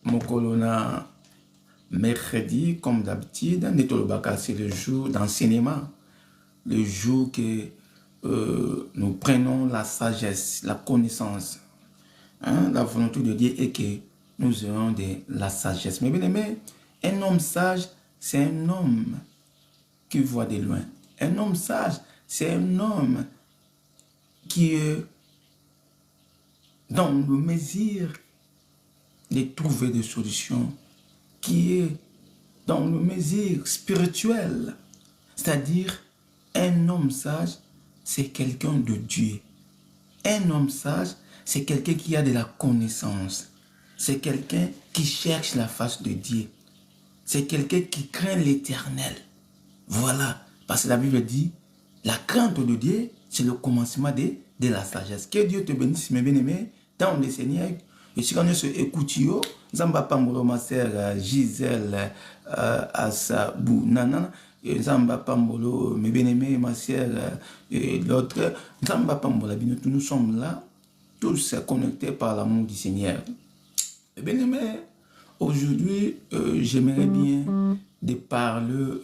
Mokolona, mercredi, comme d'habitude, Netolobaka, c'est le jour d'enseignement, le jour que nous prenons la sagesse, la connaissance. Hein, la volonté de Dieu est que nous ayons de la sagesse. Mais bien aimé, un homme sage, c'est un homme qui voit de loin. Un homme sage, c'est un homme qui est dans le mesure de trouver des solutions, qui est dans le mesure spirituel. C'est-à-dire, un homme sage, c'est quelqu'un de Dieu. Un homme sage, c'est quelqu'un qui a de la connaissance. C'est quelqu'un qui cherche la face de Dieu. C'est quelqu'un qui craint l'Éternel. Voilà. Parce que la Bible dit, la crainte de Dieu, c'est le commencement de la sagesse. Que Dieu te bénisse, mes bien-aimés, dans le Seigneur. Et si on est sur Écoutio, Zamba Pambolo, ma sœur Gisèle Asabou Nana, Zamba Pambolo, mes bien-aimés, ma sœur et l'autre, Zamba Pambola, nous sommes là, tous connectés par l'amour du Seigneur. Mes bien-aimés, aujourd'hui, j'aimerais bien de parler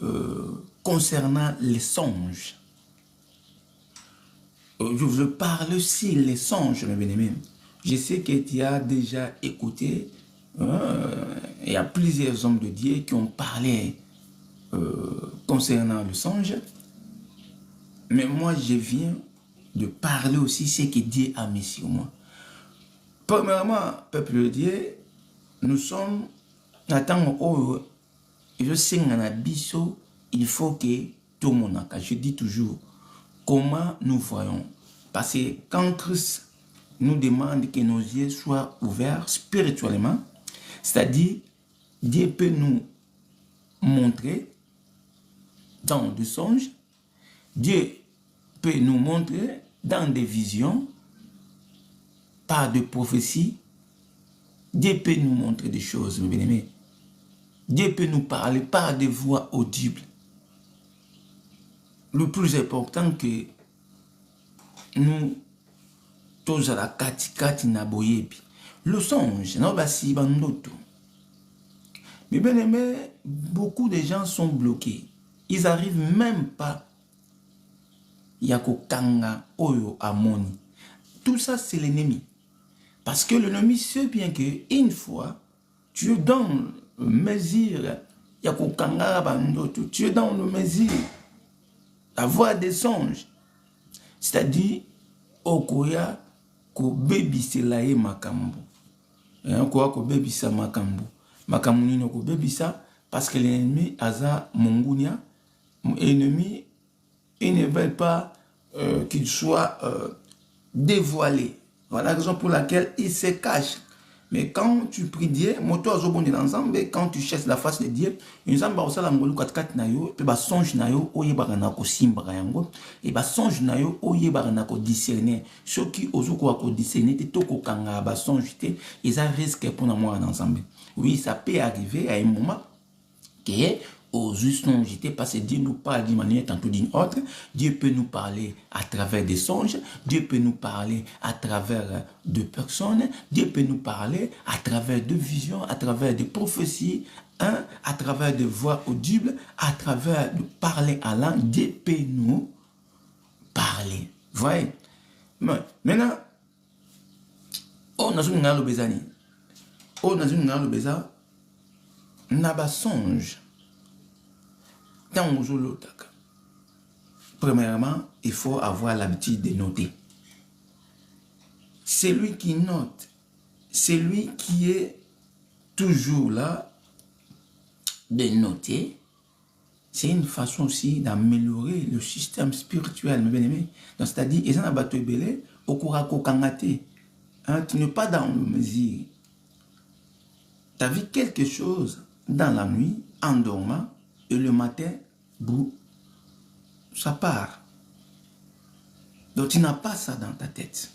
concernant les songes. Je veux parler aussi les songes, mes bien-aimés. Je sais que tu as déjà écouté, il y a plusieurs hommes de Dieu qui ont parlé concernant le songe. Mais moi, je viens de parler aussi ce que Dieu a mis sur moi. Premièrement, peuple de Dieu, nous sommes dans temps je sais il faut que tout le monde, je dis toujours, comment nous voyons. Parce que quand Christ nous demande que nos yeux soient ouverts spirituellement, c'est-à-dire, Dieu peut nous montrer dans des songes, Dieu peut nous montrer dans des visions, par de prophéties, Dieu peut nous montrer des choses, mes bien-aimés. Dieu peut nous parler par des voix audibles. Le plus important que nous, tous à la kati naboyebi. Le songe, n'obasi bandoto. Mais bien aimé, beaucoup de gens sont bloqués. Ils n'arrivent même pas. Yako kanga oyo amoni. Tout ça, c'est l'ennemi. Parce que l'ennemi sait bien qu'une fois, tu es dans le mesure, yako kanga bandoto, tu es dans le mesure d'avoir des songes. C'est-à-dire, okoya ko bebisela ye makambo. Okoya ko bebisa makambo. Makambo nino ko bebisa parce que l'ennemi aza mongunia. L'ennemi, il ne veut pas qu'il soit dévoilé. Voilà la raison pour laquelle il se cache. Mais quand tu pries Dieu, moto azobonde ensemble, quand tu cherches la face de Dieu, nous avons osala ngolu katkat na yo, pe ba songe na yo oyebaka na ko simbaka yango, et ba songe na yo oyebaka na ko discerner. Ceux qui ozuko ko discerner te toko kanga ba songe te, ils a risque pour na moi ensemble. Oui, ça peut arriver à un moment que aux songes, parce que Dieu nous parle d'une manière tantôt d'une autre. Dieu peut nous parler à travers des songes, Dieu peut nous parler à travers de personnes, Dieu peut nous parler à travers de visions, à travers des prophéties, hein, à travers des voix audibles, à travers de parler à langue. Dieu peut nous parler. Vous voyez? Maintenant, on a un bezani. On a un bezani. Naba songe. Premièrement, il faut avoir l'habitude de noter. Celui qui note, c'est lui qui est toujours là de noter. C'est une façon aussi d'améliorer le système spirituel, mes bien-aimés. C'est-à-dire, tu n'es pas dans le mesure. Tu as vu quelque chose dans la nuit, en dormant, et le matin, ça part. Donc tu n'as pas ça dans ta tête.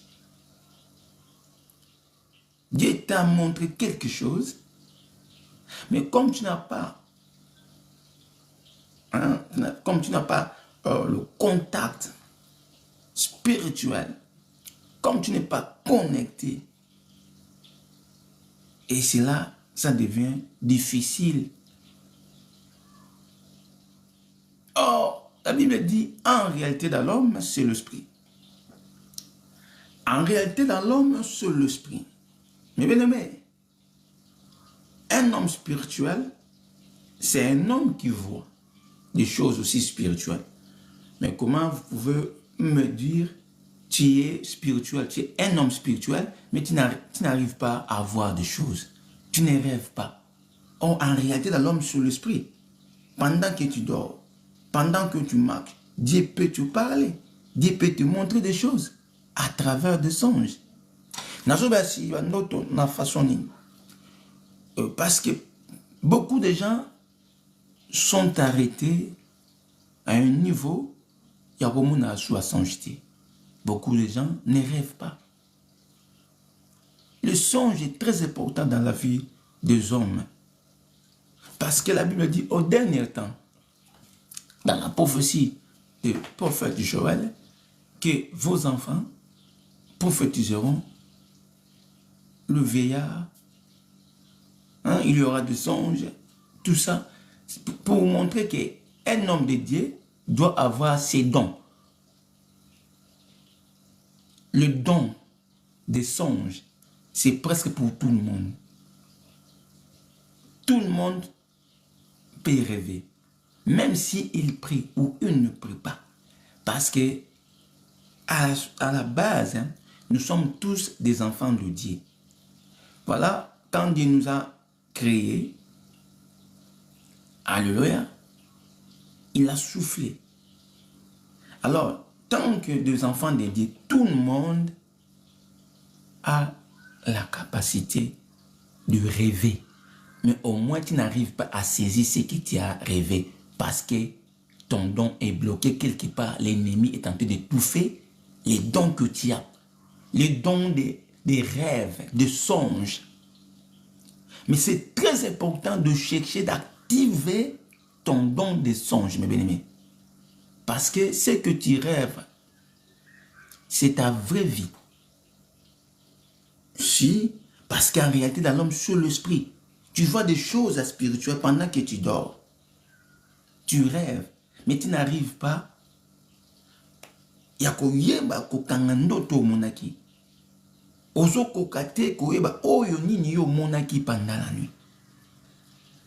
Dieu t'a montré quelque chose, mais comme tu n'as pas, le contact spirituel, comme tu n'es pas connecté, et c'est là ça devient difficile. Or, la Bible dit, en réalité dans l'homme, c'est l'esprit. En réalité dans l'homme, c'est l'esprit. Mais bien aimé, un homme spirituel, c'est un homme qui voit des choses aussi spirituelles. Mais comment vous pouvez me dire, tu es spirituel, tu es un homme spirituel, mais tu n'arrives pas à voir des choses. Tu ne rêves pas. Or, en réalité, dans l'homme, c'est l'esprit. Pendant que tu dors, pendant que tu marches, Dieu peut te parler. Dieu peut te montrer des choses à travers des songes. Parce que beaucoup de gens sont arrêtés à un niveau, il y a beaucoup de songe. Beaucoup de gens ne rêvent pas. Le songe est très important dans la vie des hommes. Parce que la Bible dit au dernier temps, dans la prophétie du prophète Joël, que vos enfants prophétiseront le vieillard, il y aura des songes, tout ça, pour montrer qu'un homme de Dieu doit avoir ses dons. Le don des songes, c'est presque pour tout le monde. Tout le monde peut rêver, même s'il prie ou il ne prie pas. Parce que à la base, nous sommes tous des enfants de Dieu. Voilà, quand Dieu nous a créés, alléluia, il a soufflé. Alors, tant que des enfants de Dieu, tout le monde a la capacité de rêver. Mais au moins, tu n'arrives pas à saisir ce que tu as rêvé parce que ton don est bloqué quelque part. L'ennemi est en train d'étouffer les dons que tu as. Les dons des rêves, des songes. Mais c'est très important de chercher d'activer ton don des songes, mes bien-aimés. Parce que ce que tu rêves, c'est ta vraie vie. Si, parce qu'en réalité, dans l'homme, sur l'esprit, tu vois des choses spirituelles pendant que tu dors. Tu rêves, mais tu n'arrives pas. Yakoyeba kokangando to monaki. Ozo kokate koyeba oyo nini yo monaki pendant la nuit.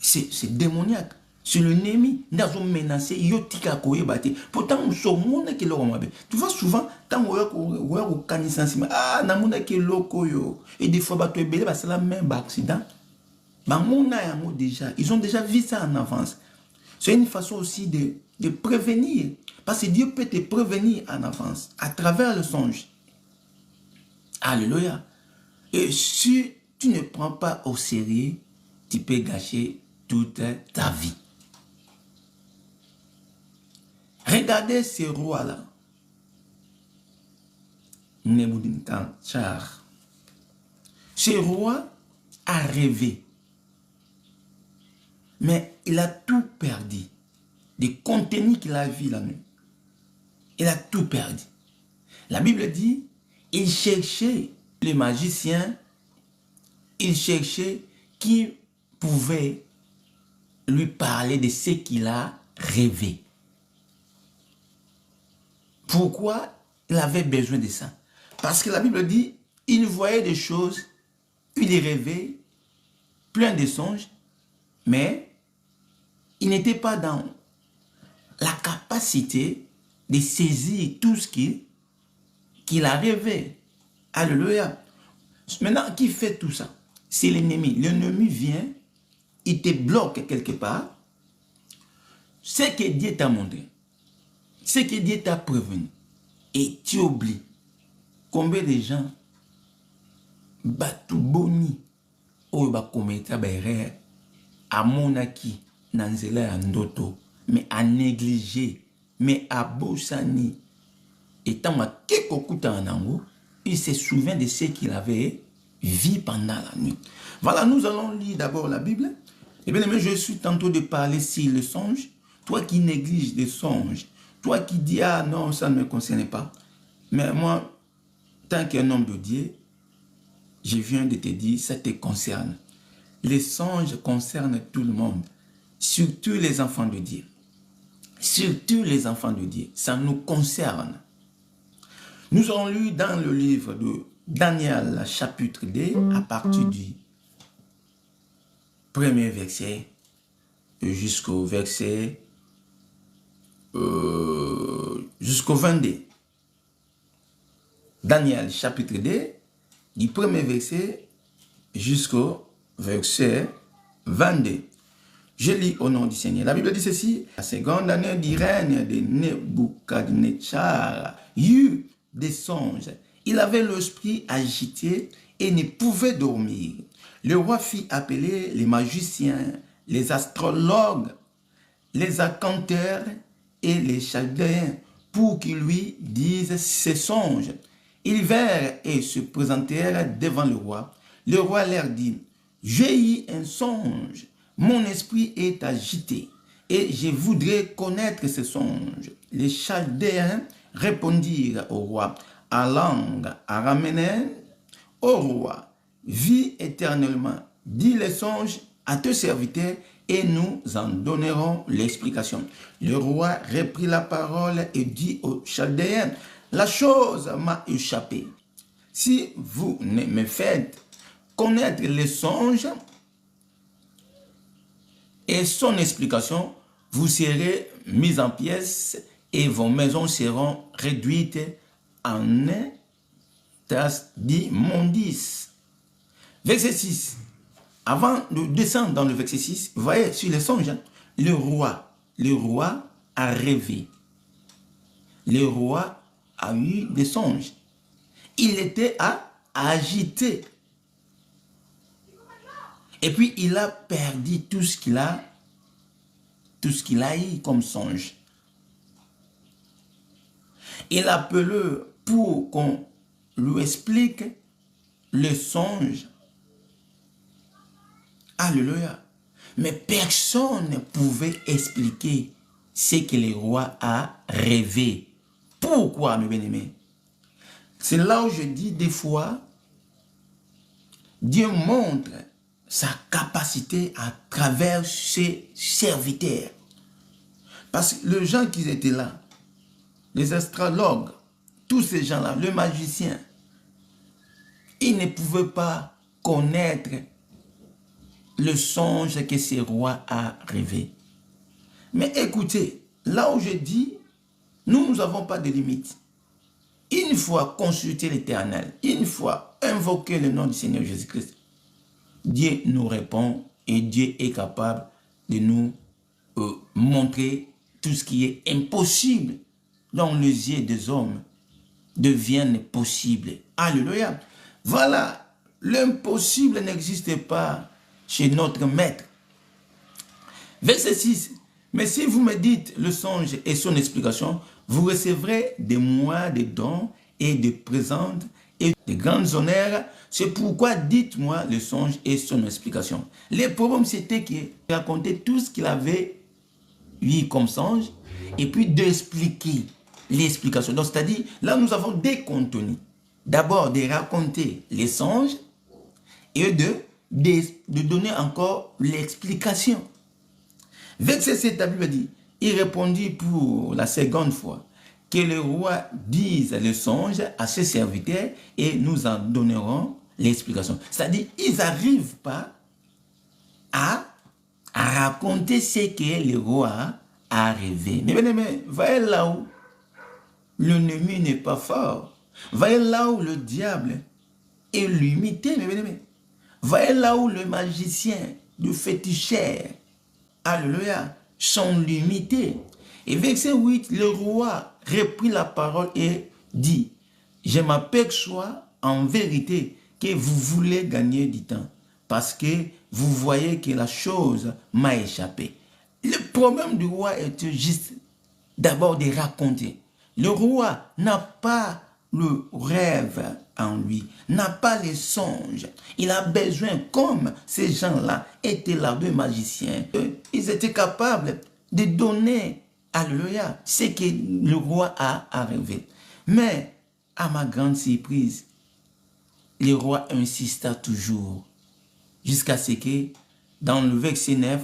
C'est démoniaque. C'est l'ennemi. Ndazo menacé yo tika koyeba te. Pourtant so monaki lo mabe. Tu vois souvent quand on voit au kanisensima na monaki loko yo et des fois ba to ebele ba c'est la même accident. Déjà, ils ont déjà vu ça en avance. C'est une façon aussi de prévenir. Parce que Dieu peut te prévenir en avance à travers le songe. Alléluia. Et si tu ne prends pas au sérieux, tu peux gâcher toute ta vie. Regardez ces rois-là. Nebuchadnezzar. Ce roi a rêvé. Mais il a tout perdu. Des contenus qu'il a vu la nuit. Il a tout perdu. La Bible dit, il cherchait les magiciens, il cherchait qui pouvait lui parler de ce qu'il a rêvé. Pourquoi il avait besoin de ça? Parce que la Bible dit, il voyait des choses, il les rêvait, plein de songes, mais il n'était pas dans la capacité de saisir tout ce qu'il a rêvé. Alléluia. Maintenant, qui fait tout ça? C'est l'ennemi. L'ennemi vient, il te bloque quelque part. Ce que Dieu t'a montré, ce que Dieu t'a prévenu, et tu oublies. Combien de gens batu boni oyo ba kometa ba erreur amonaki na nzela ya ndoto mais à négliger mais à bosani et tant que kokuta nango il se souvient de ce qu'il avait vu pendant la nuit. Voilà, nous allons lire d'abord la Bible. Et bien aimé, je suis tantôt de parler sur le songe. Toi qui négliges les songes, toi qui dis ah non ça ne me concerne pas, mais moi tant qu'un homme de Dieu, je viens de te dire, ça te concerne. les songes concernent tout le monde, surtout les enfants de Dieu. Surtout les enfants de Dieu, ça nous concerne. Nous avons lu dans le livre de Daniel, chapitre 2, à partir du premier verset jusqu'au verset jusqu'au 22. Daniel, chapitre 2, du premier verset jusqu'au verset 22. Je lis au nom du Seigneur. La Bible dit ceci: la seconde année du règne de Nebuchadnezzar eut des songes. Il avait l'esprit agité et ne pouvait dormir. Le roi fit appeler les magiciens, les astrologues, les acanteurs et les chaldéens pour qu'ils lui disent ses songes. Ils vinrent et se présentèrent devant le roi. Le roi leur dit: j'ai eu un songe. Mon esprit est agité et je voudrais connaître ce songe. Les Chaldéens répondirent au roi en langue araméenne: Ô roi, vis éternellement, dis les songes à tes serviteurs et nous en donnerons l'explication. Le roi reprit la parole et dit aux Chaldéens: la chose m'a échappé. Si vous ne me faites connaître les songes et son explication, vous serez mis en pièces et vos maisons seront réduites en un tas d'immondices. Verset 6. Avant de descendre dans le verset 6, vous voyez sur les songes, le roi a rêvé. Le roi a eu des songes. Il était agité. Et puis, il a perdu tout ce qu'il a eu comme songe. Il appelé pour qu'on lui explique le songe. Alléluia. Mais personne ne pouvait expliquer ce que le roi a rêvé. Pourquoi, mes bien-aimés? C'est là où je dis des fois, Dieu montre sa capacité à travers ses serviteurs. Parce que les gens qui étaient là, les astrologues, tous ces gens-là, le magicien, ils ne pouvaient pas connaître le songe que ce roi a rêvé. Mais écoutez, là où je dis, nous n'avons pas de limite. Une fois consulter l'Éternel, une fois invoquer le nom du Seigneur Jésus-Christ, Dieu nous répond et Dieu est capable de nous montrer tout ce qui est impossible dans les yeux des hommes devienne possible. Alléluia. Voilà, l'impossible n'existe pas chez notre maître. Verset 6. Mais si vous me dites le songe et son explication, vous recevrez de moi des dons et des présents et de grands honneurs. C'est pourquoi dites-moi le songe et son explication. Le problème, c'était qu'il racontait tout ce qu'il avait eu comme songe et puis d'expliquer l'explication. Donc, c'est-à-dire, là, nous avons des contenus. D'abord, de raconter les songes et de donner encore l'explication. Verset 7, la Bible dit: il répondit pour la seconde fois que le roi dise le songe à ses serviteurs et nous en donnerons l'explication. C'est-à-dire, ils n'arrivent pas à raconter ce que le roi a rêvé. Mais bien aimé, voyez là où l'ennemi n'est pas fort. Voyez là où le diable est limité, mes bien aimés. Voyez là où le magicien, le féticheur, alléluia, sont limités. Et verset 8, le roi reprit la parole et dit: je m'aperçois en vérité que vous voulez gagner du temps, parce que vous voyez que la chose m'a échappé. Le problème du roi est juste d'abord de raconter. Le roi n'a pas le rêve en lui, n'a pas les songes. Il a besoin, comme ces gens-là étaient là, deux magiciens, ils étaient capables de donner, alléluia, ce que le roi a rêvé. Mais, à ma grande surprise, le roi insista toujours jusqu'à ce que, dans le verset 9,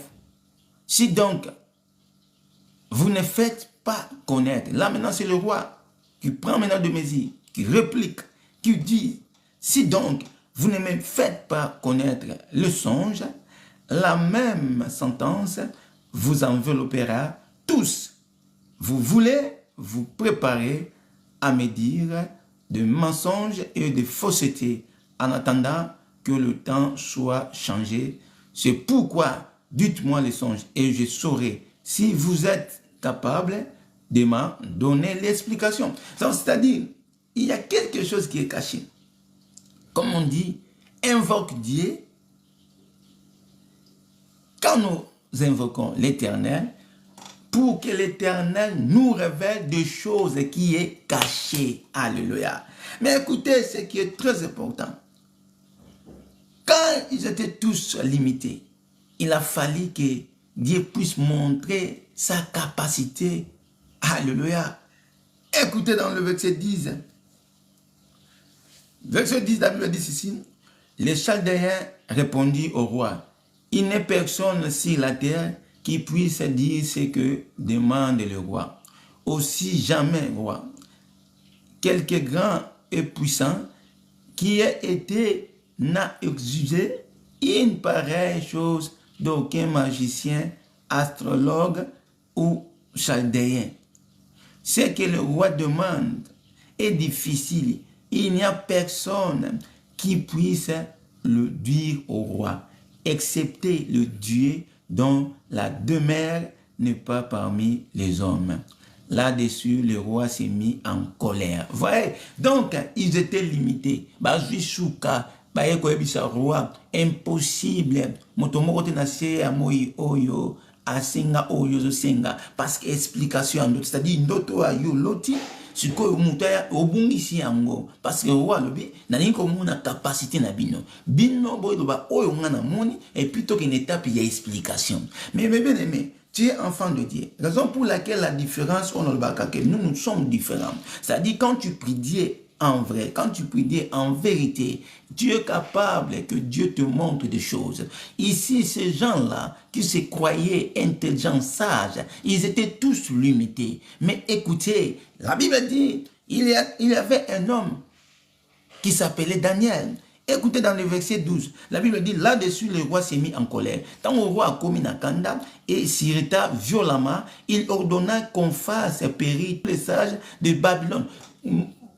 si donc vous ne faites pas connaître, là maintenant c'est le roi qui prend maintenant de mesures, qui réplique, qui dit, si donc vous ne me faites pas connaître le songe, la même sentence vous enveloppera tous. Vous voulez vous préparer à me dire de mensonges et de faussetés en attendant que le temps soit changé. C'est pourquoi dites-moi les songes et je saurai si vous êtes capable de m'en donner l'explication. C'est-à-dire, il y a quelque chose qui est caché. Comme on dit, invoque Dieu. Quand nous invoquons l'Éternel, pour que l'Éternel nous révèle des choses qui sont cachées. Alléluia. Mais écoutez, ce qui est très important. Quand ils étaient tous limités, il a fallu que Dieu puisse montrer sa capacité. Alléluia. Écoutez dans le verset 10. Verset 10, la Bible dit ici, les Chaldéens répondirent au roi, il n'est personne sur la terre qui puisse dire ce que demande le roi. Aussi jamais, roi, quelque grand et puissant qui ait été n'a exigé une pareille chose d'aucun magicien, astrologue ou chaldéen. Ce que le roi demande est difficile. Il n'y a personne qui puisse le dire au roi, excepté le Dieu dont la demeure n'est pas parmi les hommes. Là-dessus, le roi s'est mis en colère. Voyez, donc, ils étaient limités. Bazuisuka, bayekoebisa roi, impossible. Motomoko tenase amoi oyo, asenga oyo senga, parce que explication en d'autres, c'est-à-dire ndoto ayo loti. Sikoyo mutaya obungisi yango parce que roi lobi nani ko mona capacité na bino boy loba oyo ngana moni et plutôt qu'une étape il y a explication. Mais bien aimé, tu es enfant de Dieu. Raison pour laquelle la différence on le que nous sommes différents. C'est-à-dire quand tu pries Dieu en vrai, quand tu pries Dieu en vérité, Dieu est capable que Dieu te montre des choses. Ici, ces gens-là qui se croyaient intelligents, sages, ils étaient tous limités. Mais écoutez, la Bible dit, il y avait un homme qui s'appelait Daniel. Écoutez dans le verset 12, la Bible dit, là-dessus, le roi s'est mis en colère. Quand le roi a commis Nakanda et s'irrita violemment, il ordonna qu'on fasse périr les sages de Babylone.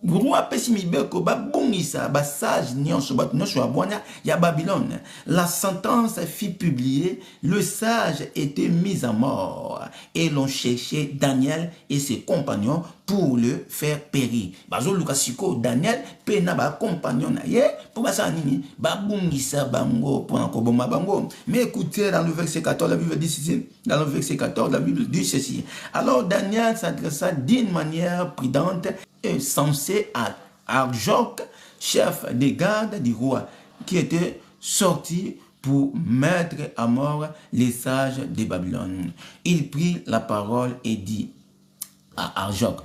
Roi Pessimibeko babungisa basage nyonso bat nyonso abwana ya Babylone. La sentence fit publier, le sage était mis à mort et l'on cherchait Daniel et ses compagnons pour le faire périr. Bazo Lukasiko Daniel pena ba compagnon na ye pour basa nini babungisa bango pour enkoboma bango. Mais écoutez dans le verset 14 la Bible dit ceci, dans le verset 14 la Bible dit ceci. Alors Daniel s'adressa d'une manière prudente et censé à Arjoc, chef des gardes du roi, qui était sorti pour mettre à mort les sages de Babylone. Il prit la parole et dit à Arjoc,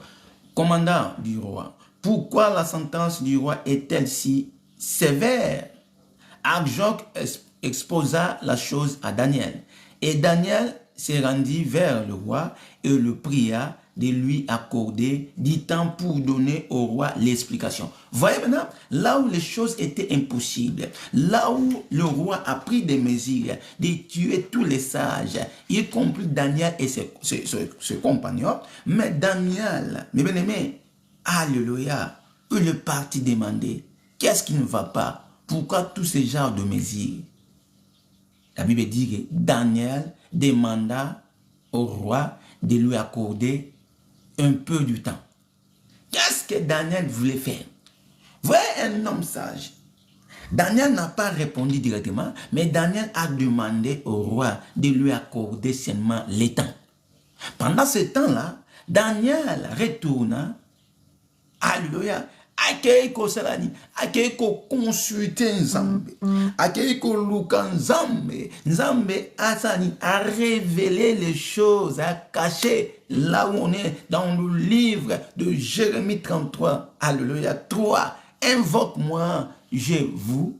commandant du roi, pourquoi la sentence du roi est-elle si sévère? Arjoc exposa la chose à Daniel. Et Daniel se rendit vers le roi et le pria de lui accorder du temps pour donner au roi l'explication. Voyez maintenant, là où les choses étaient impossibles, là où le roi a pris des mesures de tuer tous les sages, y compris Daniel et ses compagnons, mais Daniel, mes bien-aimés, alléluia, il est parti demander, qu'est-ce qui ne va pas? Pourquoi tous ces genres de mesures? La Bible dit que Daniel demanda au roi de lui accorder un peu du temps. Qu'est-ce que Daniel voulait faire? Voyez un homme sage. Daniel n'a pas répondu directement, mais Daniel a demandé au roi de lui accorder seulement le temps. Pendant ce temps-là, Daniel retourna, alléluia, akeiko salani, akeiko consulter Nzambe, akeiko luka Nzambe, Nzambe asani a révélé les choses, a caché là où on est dans le livre de Jérémie 33, alléluia, 3, invoque-moi, je vous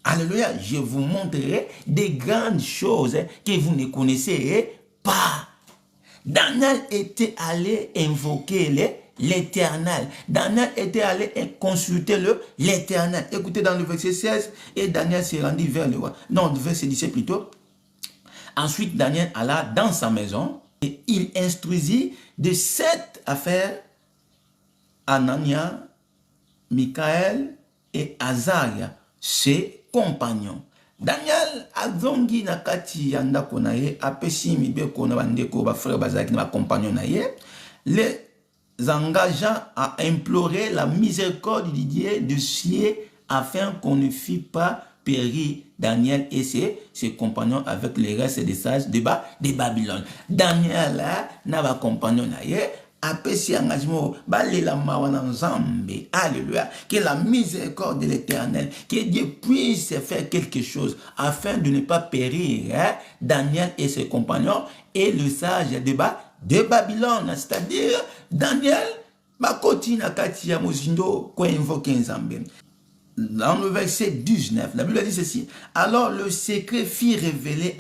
Alléluia, je vous montrerai des grandes choses que vous ne connaissez pas. Daniel était allé invoquer l'Éternel. Daniel était allé consulter l'Éternel. Écoutez dans le verset 16, et Daniel s'est rendu vers le roi. Non, le verset 17 plutôt. Ensuite, Daniel alla dans sa maison et il instruisit de 7 affaires Anania, Michaël et Azaria, ses compagnons. Daniel azongi na kati ya ndako na ye apesi mibeko na bandeko ba frère bazaki na ba compagnons na ye, les engageant à implorer la miséricorde du Dieu de ciel afin qu'on ne fît pas périr Daniel et ses compagnons avec les restes des sages de Babylone. Daniel na ba compagnons na ye apesi engagement balela mawana nzambe. Alléluia, que la miséricorde de l'Éternel, que Dieu puisse faire quelque chose afin de ne pas périr Daniel et ses compagnons et le sage de Babylone, c'est-à-dire Daniel bakoti na kati ya mozindo ko invoquer nzambe. Dans le verset 19, la Bible dit ceci: alors le secret fut révélé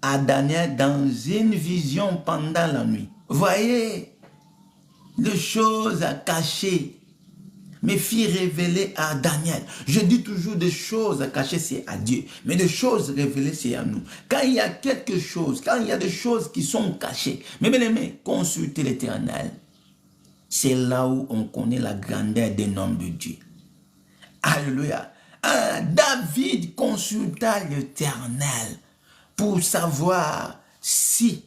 à Daniel dans une vision pendant la nuit. Voyez, les choses à cacher me fit révéler à Daniel. Je dis toujours des choses à cacher, c'est à Dieu. Mais des choses révélées, c'est à nous. Quand il y a quelque chose, quand il y a des choses qui sont cachées, mais bien aimé, consultez l'Éternel. C'est là où on connaît la grandeur des noms de Dieu. Alléluia. David consulta l'Éternel pour savoir si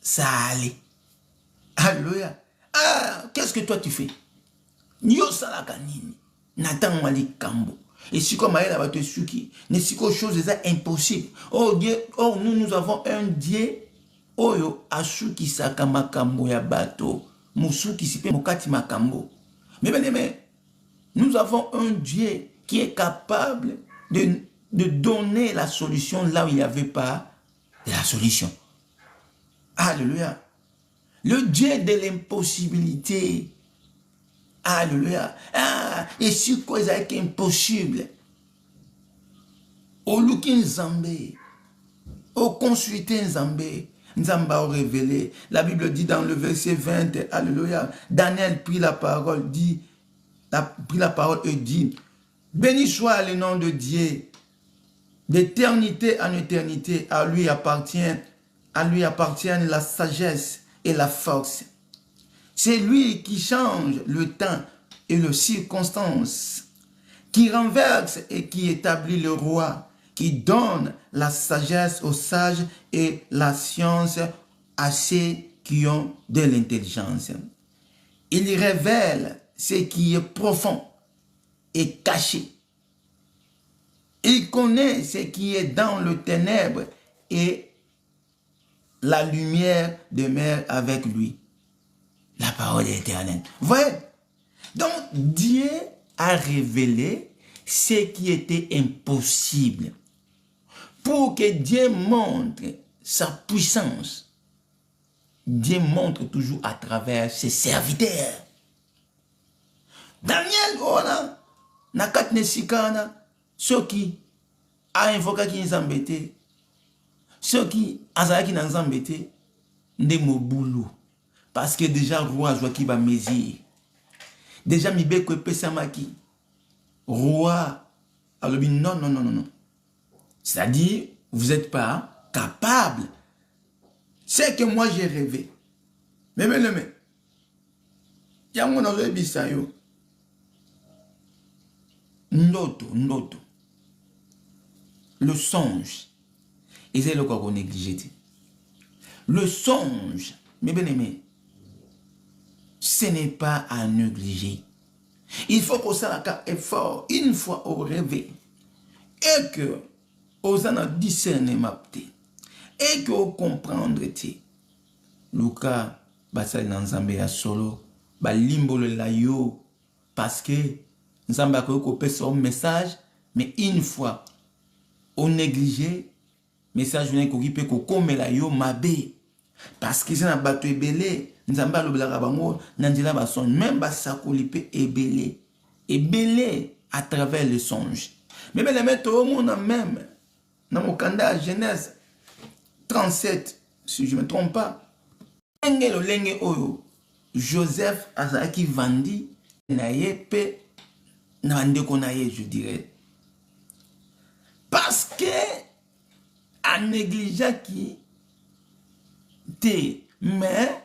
ça allait. Alléluia. Qu'est-ce que toi tu fais? Nyo salaka nini Nathan wali kambo. Et si comme elle va te suki, ne si quelque chose est impossible. Oh Dieu, oh nous avons un Dieu oyo asuki saka makambo ya bato. Musuki sipe mokati makambo. Mais bien aimé, nous avons un Dieu qui est capable de donner la solution là où il n'y avait pas de la solution. Alléluia. Le Dieu de l'impossibilité. Alléluia. Et si quoi est impossible, au luki nzambe, au consulter nzambe, nzamba a révélé. La Bible dit dans le verset 20, alléluia, Daniel prit la parole, et dit, béni soit le nom de Dieu, d'éternité en éternité, à lui appartiennent la sagesse et la force. C'est lui qui change le temps et les circonstances, qui renverse et qui établit le roi, qui donne la sagesse aux sages et la science à ceux qui ont de l'intelligence. Il révèle ce qui est profond et caché. Il connaît ce qui est dans le ténèbre et la lumière demeure avec lui. La parole est éternelle. Voyez? Donc, Dieu a révélé ce qui était impossible. Pour que Dieu montre sa puissance, Dieu montre toujours à travers ses serviteurs. Daniel, voilà, nakat nesikana, ceux qui a invoqué qui nous embêté, ceux qui a qui nous embêté, ne moboulou. Parce que déjà, roi Joachim va mesir. Déjà, mi beko pesamaki. Roi, alors non. C'est-à-dire, vous n'êtes pas capable. C'est que moi j'ai rêvé. Mais, il y a mon autre bisayo. Noto. Le songe. Et c'est le quoi qu'on néglige. Le songe, mais bien aimé, ce n'est pas à négliger. Il faut qu'on s'en effort une fois au réveil et que aux en discernement et que au comprendre Luka basal nzambe ya solo ba limbolo la yo parce que nzambe a coupé son message mais une fois au négligé message vient ko kipe ko komela yo mabe parce que c'est na bato ebele nzamba lobelaka bango nandila ba songe même ba sakoli pe ebele à travers le songe. Mais bien, les mettre au monde même, dans mon candidat Genèse 37, si je ne me trompe pas, Joseph Azaki Vandi, Nayepe, Nandekonaye, je dirais. Parce que, en négligeant qui, mais,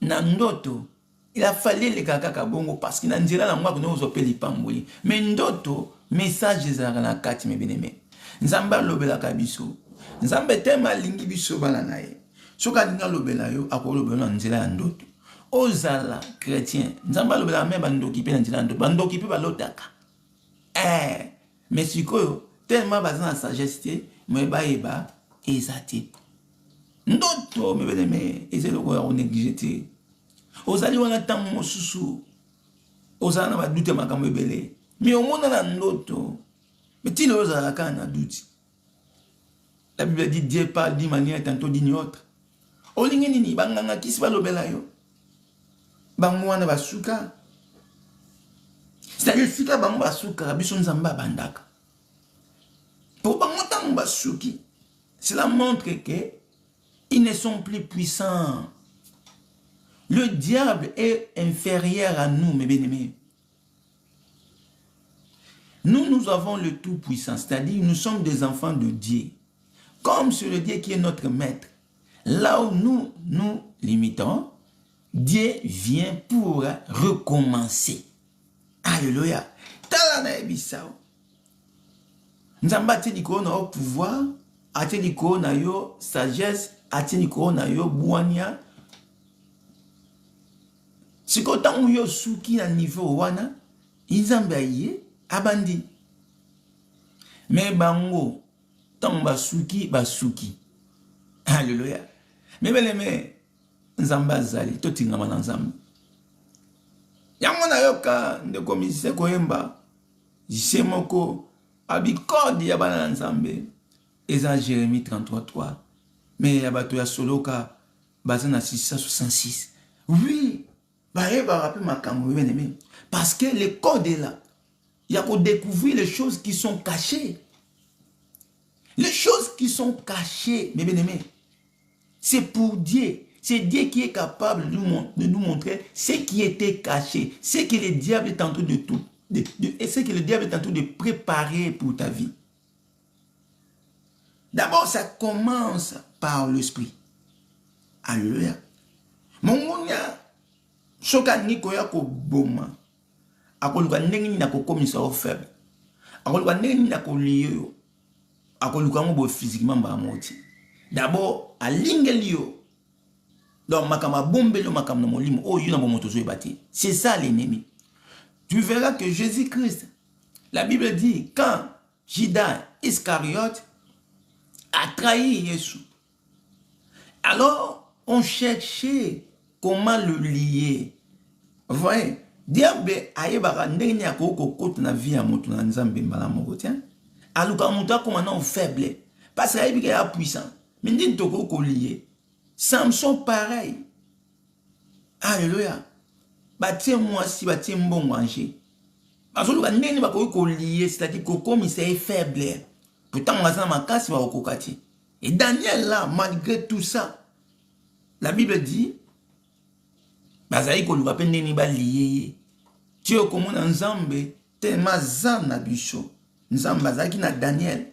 Nandoto, il a fallu les kaka bongo parce qu'il a dit là, moi, que nous avons les pambouilles. Mais Ndoto, message des aranakati, mes bien-aimés. Nzamba lobela kabiso. Nzamba tema lingi biso balanaye. Soka dinga lobela yo, ako lobela nzela Ndoto. Ozala, chrétien. Nzamba lobela me bandoki pe nzela Ndoto. Bandoki pe balotaka. Mais si quoi, tellement basé dans la sagesse, mais eba, ezate. Ndoto, mes bien-aimés, et c'est le quoi on négligé. Ozali wana tamu mosusu ozana ba doute makambo ebele mais au monde na ndoto mais tino ozala kana doute. La Bible dit Dieu parle d'une manière tantôt d'une autre. Olingi nini banganga kisi balobela yo bango wana basuka c'est-à-dire sika bango basuka biso nzamba bandaka pour bango tango basuki cela montre que ils ne sont plus puissants. Le diable est inférieur à nous, mes bien-aimés. Nous avons le Tout-Puissant, c'est-à-dire nous sommes des enfants de Dieu. Comme c'est le Dieu qui est notre maître. Là où nous nous limitons, Dieu vient pour recommencer. Alléluia. Nous avons au pouvoir, au sagesse, au bouania. Si quand on yo suki na niveau wana, Nzambe aye abandi. Mais bango, tant basuki. Alléluia. Mais beleme Nzambe azali, totingama na Nzambe. Yango na yoka ndeko misise koyemba, jisemoko abikodi ya bana Nzambe. Eza Jérémie 33:3. Mais yabato ya soloka basé na 666. Oui. Parce que le code est là. Il y a pour découvrir les choses qui sont cachées. Les choses qui sont cachées, mes bien-aimés, c'est pour Dieu. C'est Dieu qui est capable de nous montrer ce qui était caché, ce que le diable est en train de tout, et ce que le diable est en train de préparer pour ta vie. D'abord, ça commence par l'esprit. Alléluia. Mon monia. Soka niko ya ko boma akoluka ndenge ni na ko komisa o faible akoluka ndenge ni na ko liyo akoluka ngo bo physiquement ba moti d'abord alinge liyo donc makama bombelo makama molimo o yuna bo moto zo ebati. C'est ça l'ennemi. Tu verras que Jésus-Christ, la Bible dit, quand Judas Iscariote a trahi Jésus, alors on cherchait comment le lier. Vous voyez, diable ayebaka ndenge ya ko kota na vie ya moto na Nzambe mbala moko tiens. Aluka moto comme faible parce qu'il est puissant. Mais dit toko ko lier. Samson pareil. Alléluia. Batie moi si batie mbongo manger. Parce que ndenge ba ko lier, c'est-à-dire que comme il est faible. Pourtant on a ma casse va okokati. Et Daniel là, malgré tout ça, la Bible dit bazali ko luka pende ni ba lié. Tu es comme Nzambe tellement zana bicho. Nzambe bazaki na Daniel.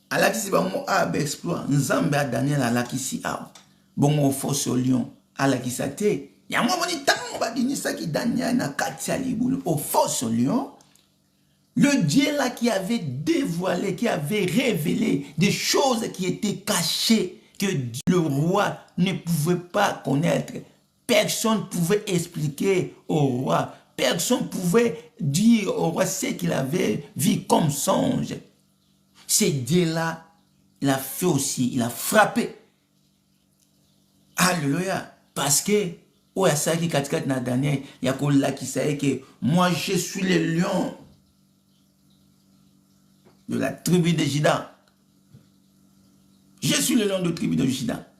Alakisi ba mo a exploit. Nzambe a Daniel alakisi a. Bon au force au lion. Alakisa te. Ya mo moni tango ba dinisa ki Daniel na katia libulu au force au lion. Le Dieu là qui avait dévoilé, qui avait révélé des choses qui étaient cachées, que le roi ne pouvait pas connaître. Personne ne pouvait expliquer au roi. Personne ne pouvait dire au roi ce qu'il avait vu comme songe. Ce Dieu-là, il a fait aussi, il a frappé. Alléluia. Parce que, oh, il y a ça qui est dans Daniel, il y a qui sait que moi je suis le lion de la tribu de Juda. Je suis le lion de la tribu de Juda.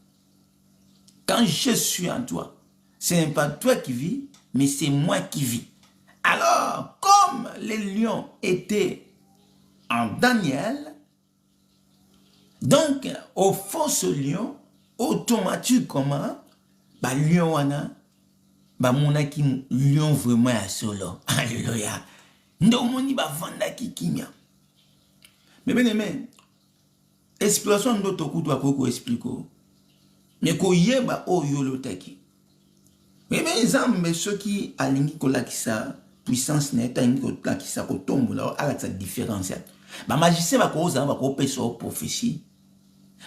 Quand je suis en toi, ce n'est pas toi qui vis, mais c'est moi qui vis. Alors, comme les lions étaient en Daniel. Donc, au fausse lion, automatiquement, bah lion wana, bah monaki lion vraiment à solo. Alléluia. Ndomoni ba vanda ki kimia. Mais bien aimé, exploration d'autres coups doit qu'on explique. Mais ko yeba o yolo taki. Mais bien zambe ceux qui alingi ko lakisa puissance neta ingi ko lakisa ko tombo là ala sa différence. Ba magicien ba ko za ba ko peso prophétie.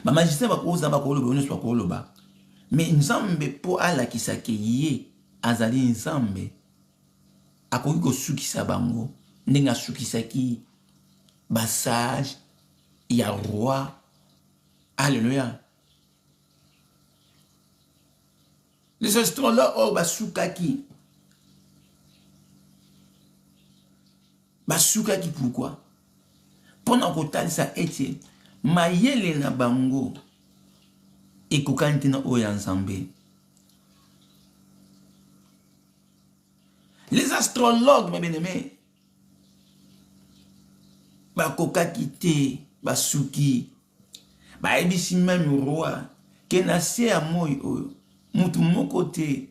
Ba magicien ba ko za ba ko lo bonus ba ko lo ba. Mais nzambe po ala kisake ye azali nzambe akoki ko sukisa bango ndenga sukisaki basage ya roi. Alléluia. Les astrologues oh basukaki. Basukaki pourquoi? Pendant que tal ça était mayele na bango et kokanti na oya nzambe. Les astrologues mes bien-aimés bakokaki te basuki ba ebisi même roi ke na se a moi oyo mutu moko te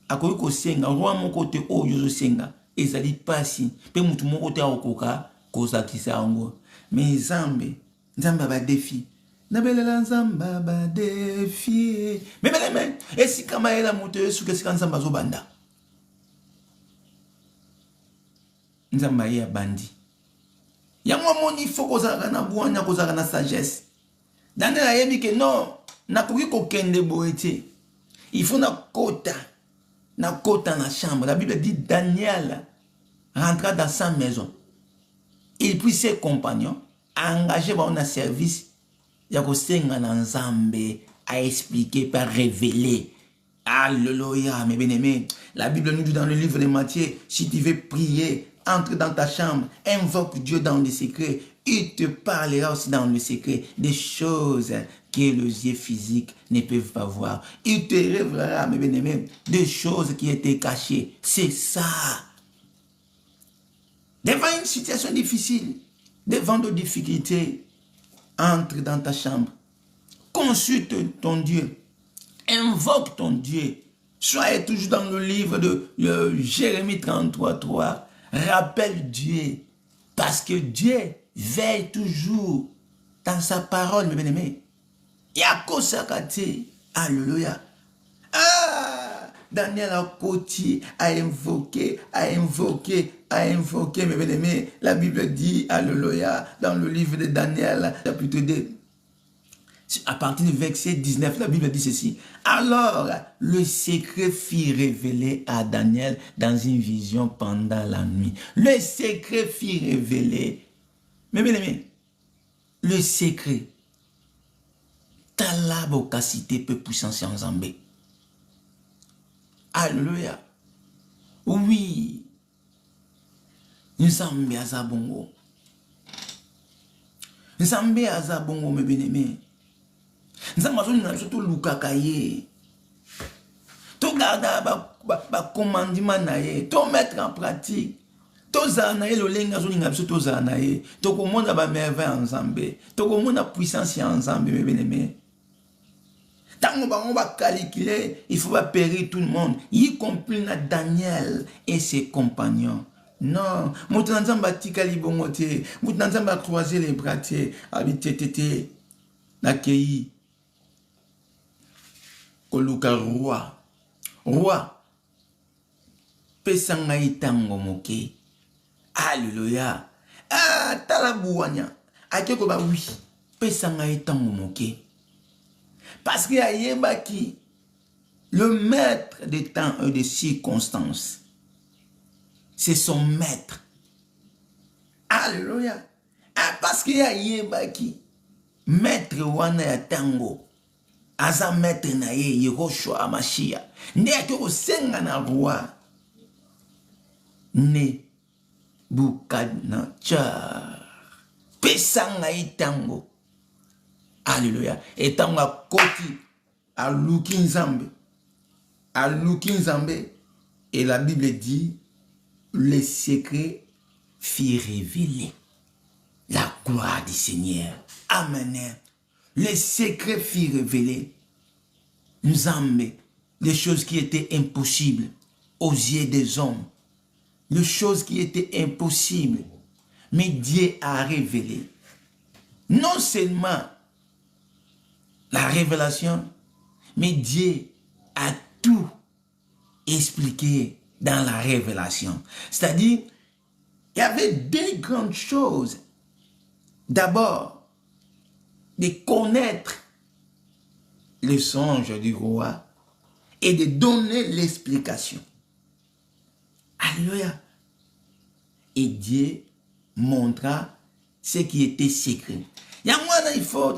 akoki kosenga roi moko te oyo yozosenga ezali pasi pe mutu moko te akokoka kozakisa yango. Mais nzambe ba défi nabelela nzambe ba défi mais bien-aimé esika mayela mutu esuka esika nzambe azobanda nzambe ya bandi yango moni faut kozala na bwanya kozala na sagesse. Daniel a dit que non, nakoki kokende boete. Il faut na kota na chambre. La Bible dit Daniel rentra dans sa maison. Il puis ses compagnons engagés dans un service yako senga na nzambe a expliqué par révéler. Alléluia, mes bien-aimés. La Bible nous dit dans le livre de Matthieu, si tu veux prier, entre dans ta chambre, invoque Dieu dans le secret. Il te parlera aussi dans le secret des choses que les yeux physiques ne peuvent pas voir. Il te révélera, mes bien-aimés, des choses qui étaient cachées. C'est ça. Devant une situation difficile, devant des difficultés, entre dans ta chambre. Consulte ton Dieu. Invoque ton Dieu. Soyez toujours dans le livre de Jérémie 33:3. Rappelle Dieu. Parce que Dieu veille toujours dans sa parole, mes bien-aimés. Yakosakate. Alléluia. Ah! Daniel a côté, a invoqué, mes bien-aimés. La Bible dit, alléluia, dans le livre de Daniel, chapitre 2. À partir du verset 19, la Bible dit ceci. Alors, le secret fut révélé à Daniel dans une vision pendant la nuit. Le secret fut révélé. Mais bien aimé, le secret. Talabo kasite peu puissance en Zambé. Alléluia. Oui. Nzambe azabongo. Nzambe azabongo, mes bien-aimés. Nzambe azonina biso tolukaka ye. Togarda ba commandement na ye, to mettre en pratique. Tozala na ye lolenga azoninga biso tozala na ye. Tokomona ba merveille en Nzambe. Tokomona puissance en Nzambe, mes bien-aimés. Tant qu'on va calculer, il faut pas périr tout le monde, y compris Daniel et ses compagnons. Non, Moutanzamba tikali bongote, Moutanzamba croiser les bras, habité, nakei, koluka roi, pesanga itango moke, alléluia, ah, talabouanya, akeko ba oui, pesanga itango moke. Parce qu'il y a Yébaki, le maître des temps et des circonstances. C'est son maître. Alléluia. Ah, parce qu'il y a Yébaki, maître wana ya tango. Aza maître na ye, Yehoshua Amashia. Ndeke osenga na roi. Nebukadnezar. Pesanga itango. Alléluia. Et tant à côté, à Lukinzambe. Et la Bible dit, le secret fut révélé. la gloire du Seigneur. Amen. Les secrets furent révélés. Nous avons les choses qui étaient impossibles aux yeux des hommes. Les choses qui étaient impossibles. Mais Dieu a révélé. Non seulement la révélation, mais Dieu a tout expliqué dans la révélation. C'est-à-dire, il y avait deux grandes choses. D'abord, de connaître le songe du roi et de donner l'explication. Alléluia. Et Dieu montra ce qui était secret. Il faut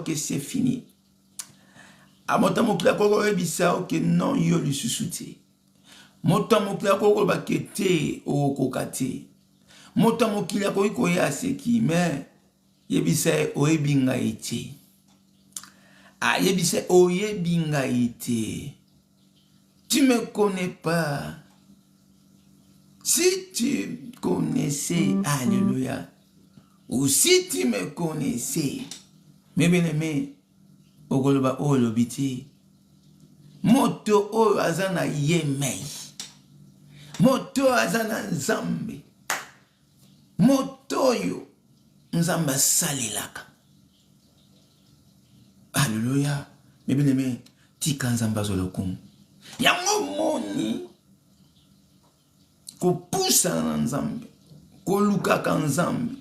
que c'est fini. Que non, yo le sous-souté. Motamokila koko bakete o kokate. Motamokila koko ya seki mais yebisa oebinga ite. Ah yebisa oyebinga ite. Tu me connais pas. Si tu connaissais, alléluia. Ou si tu me connaissais, mes bien-aimés, okoloba olobiti. Moto o azana yemei. Moto azana nzambe. Moto yo nzamba salilaka. Alléluia. Mes bien-aimés, tika nzamba zolokum. Yango moni ko poussa na nzambe. Ko lukaka nzambe.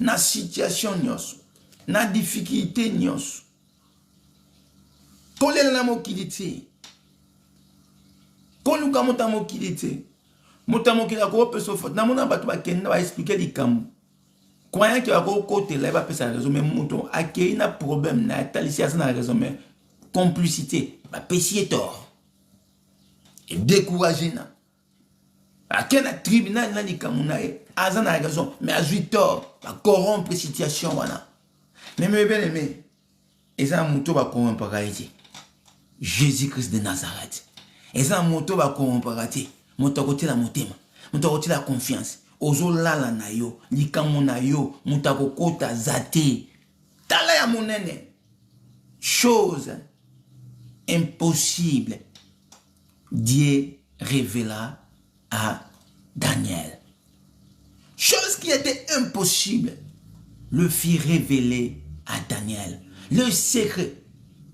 Na situation nyonso. Na difficulté nyonso. Kolela na mokiliti. Koluka mota mokiliti. Mota mokila ko peso faute. Na mona batu ba kenda ba expliquer likambo. Croyant qu'il y a un côté là, il va faire sa raison, mais mouton, a qu'il y a un problème, na talisi a sa raison, mais complicité, ba péché tort. Et découragé na. A quel tribunal na ni kamuna e, a sa raison, mais a joué tort, ba corrompre situation wana. Mais bien aimé, et ça mouton va corrompre raïti. Jésus-Christ de Nazareth. Et ça mouton va corrompre raïti. Mouton côté la motema, mouton côté la confiance. Ozolala na yo, likamu na yo, mutakokota zate. Tala ya monene. Chose impossible. Dieu révéla à Daniel. Chose qui était impossible, le fit révéler à Daniel. Le secret.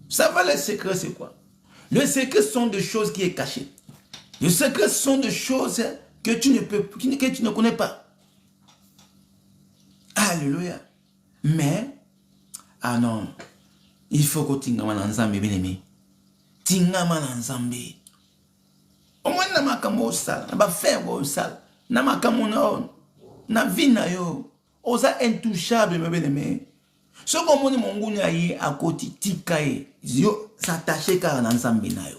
Ça va, le secret, c'est quoi? Le secret sont des choses qui sont cachées. Le secret sont des choses que tu ne connais pas. Alléluia. Mais, ah non, il faut que tu aies un bien aimé. Tu aies un Zambé. Au moins, tu as un sale, tu as fait un sale, tu as un vie, tu as intouchable, bien aimé. Ce que mon gars à côté, tikae, yo s'attacher à un Zambé na yo.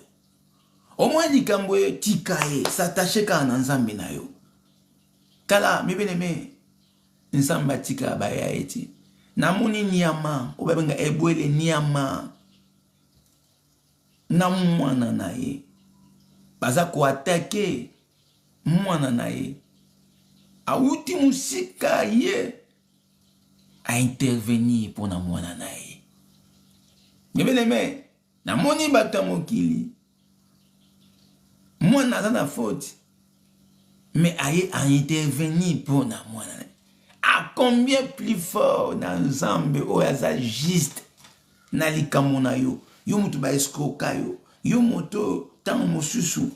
Au moins, likamboye tikae, s'attacher à un Zambé na yo. Kala, mes bien-aimés, nzamba tika baya eti. Namuni nyama, obabenga ebwele nyama. Na mwana na ye. Baza ko attaquer mwana na ye. Auti musika ye a intervenir pour na mwana na ye. Mes bien-aimés, namoni batamokili. Mwana na faute. Mais aïe a intervenu pour na moi. À combien plus fort dans Zambé ou aza juste na likamona yo. Yo mutu ba escroka yo. Yo moto tango mosusu.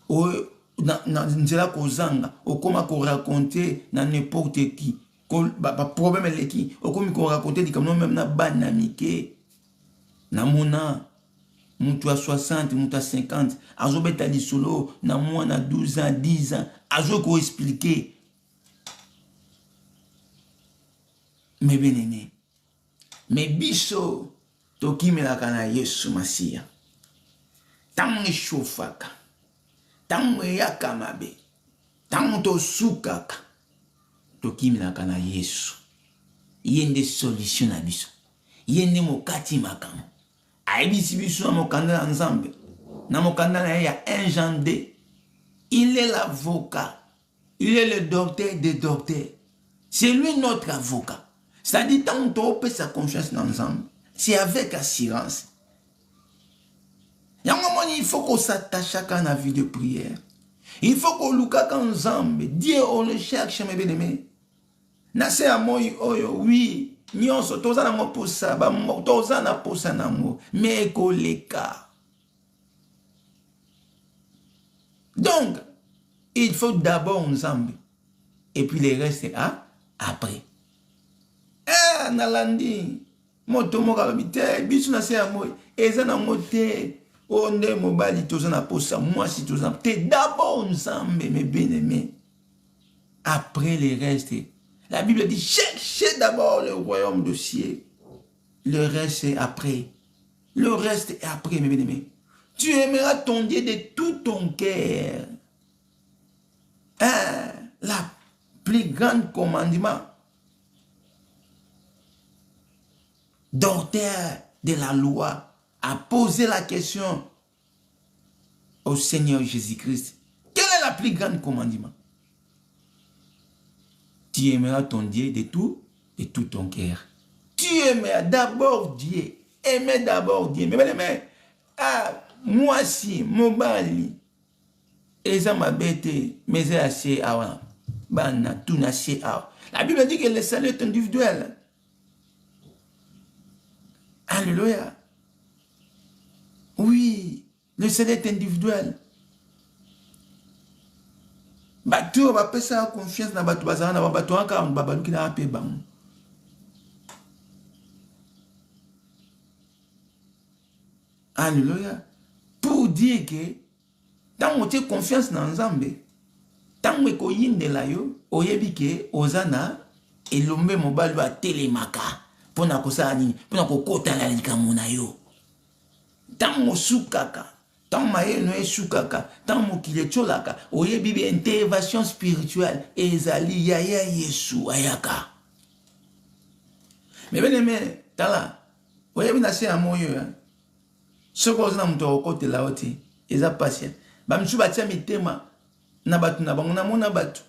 O na nzela kozanga. O koma ko raconter na n'importe qui. Ba problème le qui. O komi ko raconter likamona même na banamike. Na mona. Moutou à 60, moutou à 50, azo beta li solo, na moi na 12 ans, 10 ans, azo ko expliquer. Mais bien aimé, mais biso, toki me la kana Yesu Masia. Tangi shofaka, tangi yakamabe, tangi to sukaka, toki me la kana Yesu. Yende solution na biso, yende mokati makamo. Aibisi biso na mokanda na nzambe. Na mokanda na ya 1 Jean 2. Il est l'avocat. Il est le docteur des docteurs. C'est lui notre avocat. C'est-à-dire, tant qu'on peut sa confiance dans ensemble, c'est avec assurance. Il y a un moment, il faut qu'on s'attache à la vie de prière. Il faut qu'on loue ensemble. Dieu, on le cherche, mes bien-aimés. Nase à moi, oui. Nyonso, toza na mo posa, ba toza na posa na mo. Mais koleka. Donc, il faut d'abord ensemble. Et puis les restes après. Nalandi. Moto mo kalobite, bisu na se à moi. Eza na moté. Onde mobali toza na posa. Moi si toza. T'es d'abord ensemble, mes bien-aimés. Après les restes. La Bible dit, cherchez d'abord le royaume de ciel. Le reste est après. Le reste est après, mes bien-aimés. Tu aimeras ton Dieu de tout ton cœur. La plus grande commandement. Docteur de la loi a posé la question au Seigneur Jésus-Christ. Quel est la plus grande commandement? Tu aimeras ton Dieu de tout ton cœur. Tu aimeras d'abord Dieu. Aimez d'abord Dieu. Mais, moi si, mon bali, et ça m'a bêté, mais c'est assez avant. Tout assez avant. La Bible dit que le salut est individuel. Alléluia. Oui, le salut est individuel. Bato va passer à confiance dans bato bazana na bato aka babalu ki na pe bam. Alléluia. Pour dire que tant que tu as confiance dans Nzambe, tant que ko yinde la yo, oyebi ke ozana elombe mobalu a telemaka pona ko sani, pona ko kota la likambo na yo. Tant mo sukaka tant maye no esukaka, tant mokile tcholaka, oye bibi intervention spirituelle, ezali yaya Yesu ayaka. Mais bien aimé, tala, oye bina se amoyo, soko ozana muto okote la oti, eza patient. Ba mchu batia mitema, na batu na bango na mona batu,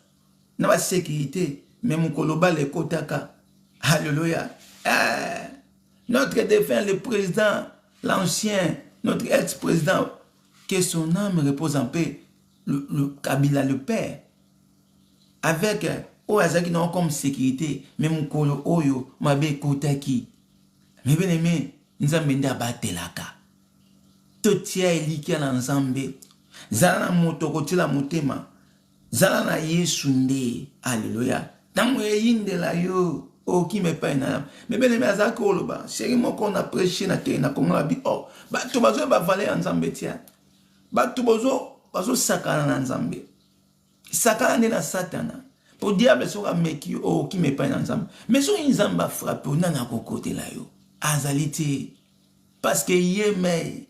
na ba sécurité, mais mukoloba le kotaka. Alléluia. Notre défunt, le président, l'ancien, notre ex-président, que son âme repose en paix, le Kabila, le père, avec Oazaki non comme sécurité, même Kolo Oyo, Mabe Kotaki. Mais bien aimé, nous avons mis à battre la ka. Tout tia eliki à l'ensemble. Zala moto kote la motema. Zala na Yesunde. Alléluia. Tant que yinde la yo. Oh, qui me paye na. Mais bien aimé, Azaki Oloba. C'est moi qu'on a prêché na terre, na Congo la bi. Oh, bah, tu vas va valer ensemble, tiens. Bato bazo sakana na Nzambe. Sakana na Satana. Pour diable sera meki o qui me paye na Nzambe. Mais so Nzamba frappe na na kokote la yo. Azalité parce que yeme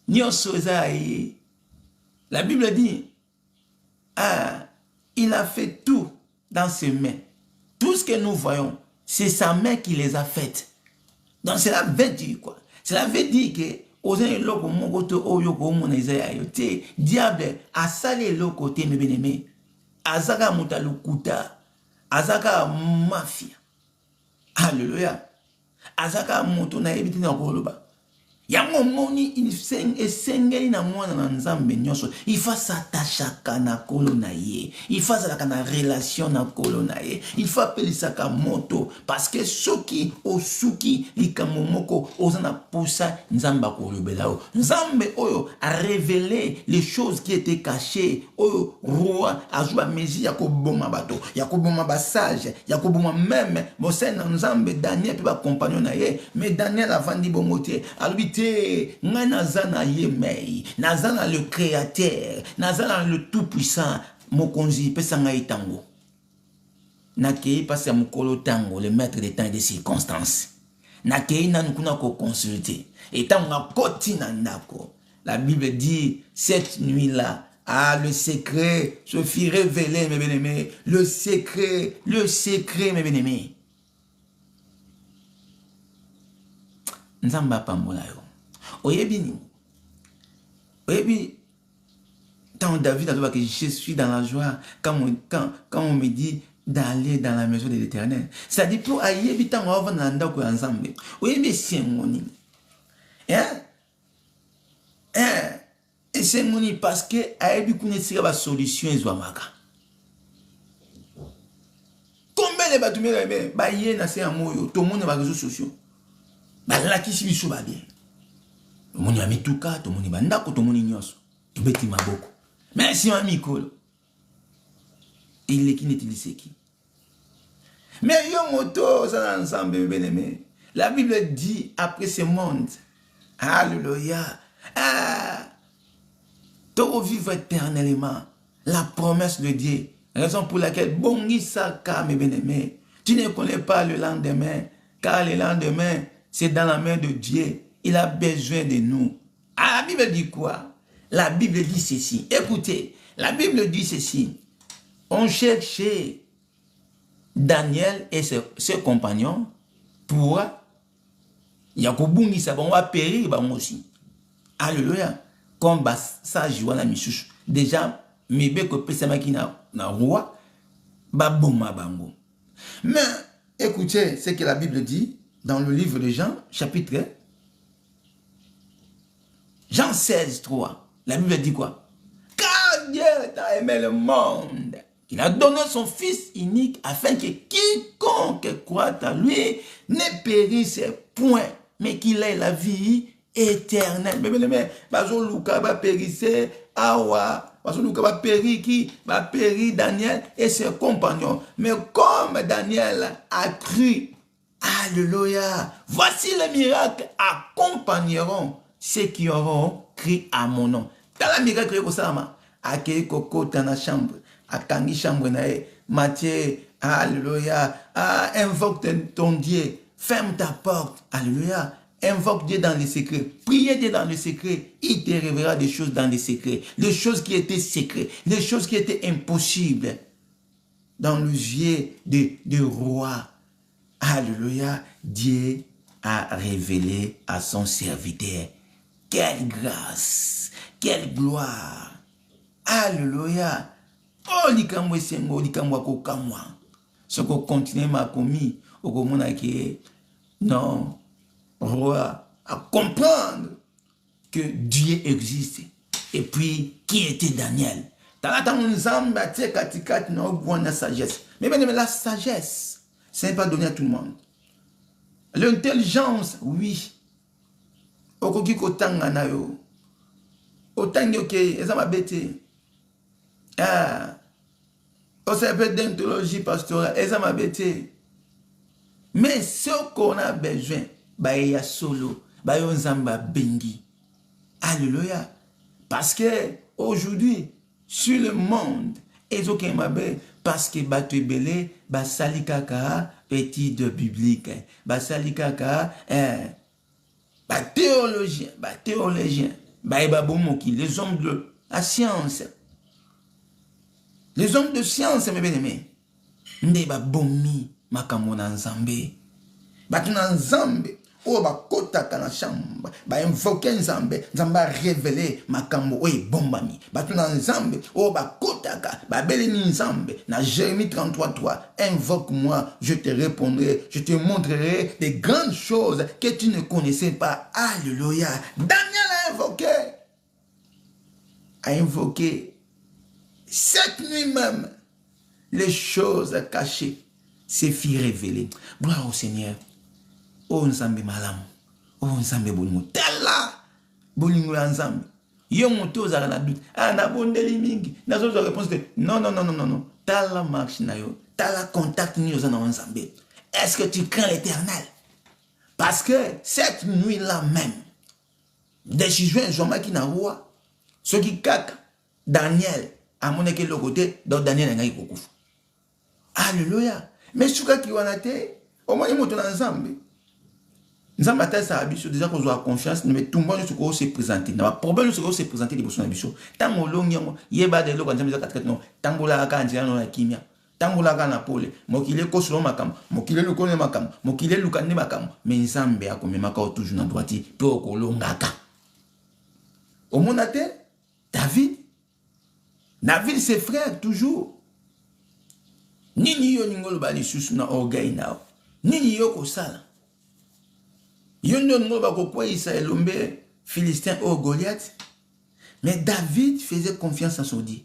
nyonso zaye. La Bible dit il a fait tout dans ses mains. Tout ce que nous voyons, c'est sa main qui les a faites. Donc cela veut dire quoi? Cela veut dire que diable a salé le côté, mes bien-aimés. Azaka mutalukuta. Azaka mafia. Alléluia. Azaka mutuna ebiti na koloba. Yango moni esengeli na mwana na Nzambe nyonso. Il faut s'attacher na kolo na ye. Il faut s'attacher na relation na kolo na ye. Il faut appeler ça moto parce que soki osuki likamomoko ozana posa Nzamba kolobelao. Nzambe oyo a révélé les choses qui étaient cachées. Oyo roi a joué mesi ya koboma bato, ya koboma ba sage, ya koboma même bosen Nzambe Daniel pe ba compagnon na ye, mais Daniel avandi bomote albi nga nazana yemei, nazana le créateur, nazana le tout-puissant, mokonzi pesanga itango. Nakei passe mukolo tango, le maître des temps et des circonstances. Nakei nanukuna ko consulter. Et tanga koti nandako. La Bible dit, cette nuit-là, le secret se fit révéler, mes bien-aimés. Le secret, mes bien-aimés. Nzamba pambola yo. Oyebi Tant David a dit que je suis dans la joie quand on me dit d'aller dans la maison de l'Éternel. C'est-à-dire pour aller vite en avant dans l'endroit ensemble. Oui, mais c'est mon île. Et c'est mon île parce que ayebi connaître la solution et zoamaka. Combien de batumé ba yé na se amoyo tout le monde va réseaux sociaux. Ba la ki si biso ba bien. Tout le monde a mis tout cas, tout le monde ba ndako, tout le monde nyonso. Tout beti maboko. Merci ami Kolo. Il est qui n'utilise qui. Mais yo moto ça ensemble bien aimé. La Bible dit après ce monde. Alléluia. Tu vivre éternellement. La promesse de Dieu. Raison pour laquelle bongi saka mes bien-aimés. Tu ne connais pas le lendemain. Car le lendemain, c'est dans la main de Dieu. Il a besoin de nous. La Bible dit quoi? La Bible dit ceci. Écoutez, la Bible dit ceci. On cherchait Daniel et ses compagnons pour Yakobungi ça on va périr bah aussi. Alléluia. Comme ça joue la misusu. Déjà mebe ko pesa makina na roi ba boma bango. Mais écoutez ce que la Bible dit dans le livre de Jean chapitre Jean 16 3. La Bible dit quoi? Car Dieu a aimé le monde. Il a donné son Fils unique afin que quiconque croit à lui ne périsse point, mais qu'il ait la vie éternelle. Mais bazo Luka va périsser, awa, bazo Luka va périr qui? Va périr Daniel et ses compagnons. Mais comme Daniel a cru, alléluia, voici les miracles accompagneront ceux qui auront cru à mon nom. Dans la miracle que ça m'a, accueilli Coco dans la chambre. À Kangi chambre nae, Matthieu, alléluia, invoque ton Dieu, ferme ta porte, alléluia, invoque Dieu dans les secrets, priez Dieu dans les secrets, il te révélera des choses dans les secrets, les choses qui étaient secrètes, les choses qui étaient impossibles dans le yeux de roi, alléluia, Dieu a révélé à son serviteur, quelle grâce, quelle gloire, alléluia. Oh, likambo esengo, likambo akokamwa. Ce qu'on continue ma commis, au commun qui non, roi, à comprendre que Dieu existe. Et puis, qui était Daniel? La sagesse. Mais la sagesse, ce n'est pas donné à tout le monde. L'intelligence, oui. Okoki kotanga na yo. Otangi ok, ezama bete. On s'appelle d'anthologie pastorale, elles m'a bêté. Mais ce qu'on a besoin, bah il y a solo, bah on zamba bengi. Alléluia. Parce que aujourd'hui, sur le monde, ils ont parce que bah tu belé, bah salikaka, étude biblique, bah salikaka, bah théologien, bah bomoki, les hommes de la science. Les hommes de science, mes bien-aimés, ne ba bomi makambo na nzambe. Ba tuna nzambe, o ba kota kana chamba, ba invoquer nzambe, nzamba révéler makambo o bombami. Ba tuna nzambe, o ba kota ka, ba beleni nzambe. Na Jérémie 33:3, invoque-moi, je te répondrai, je te montrerai des grandes choses que tu ne connaissais pas. Alléluia. Daniel a invoqué cette nuit même, les choses cachées se firent révéler. Gloire au Seigneur. Oh Nzambe malam. Oh Nzambe bolingo. Tala bolingo ya Nzambe. Yo moto ozala na doute. Ah na bondeli mingi. Na zo réponse de non. Tala marche na yo. Tala contact ni ozana Nzambe. Est-ce que tu crains l'Éternel? Parce que cette nuit-là même, décision Jean-Marc na roi, ce qui caque Daniel à mon équipe le côté, donc Daniel n'a pas beaucoup. Alléluia. Mais ce qui est été, au moins il monte dans Nzambe. Nzambe a ça habitude déjà qu'on a confiance, mais tout le monde se peut se présenter. Le problème c'est qu'on se présenter les personnes habitudes. Tant que l'on y est bas de l'eau quand Nzambe a quatre non. Tant que la quand Nzambe a kimia. Tant que la quand na pole. Mokile ko solo makam. Mokile lu kone makam. Mokile lu kane makam. Mais Nzambe a comme makao toujours na droite. Pour ko longaka. Au monde David David, ses frères, toujours. Nini yo ningolo bali susu na orgueil nao. Nini yo ko sala. Yo ningolo ba ko kwisa elombe Philistin au Goliath. Mais David faisait confiance en son Dieu.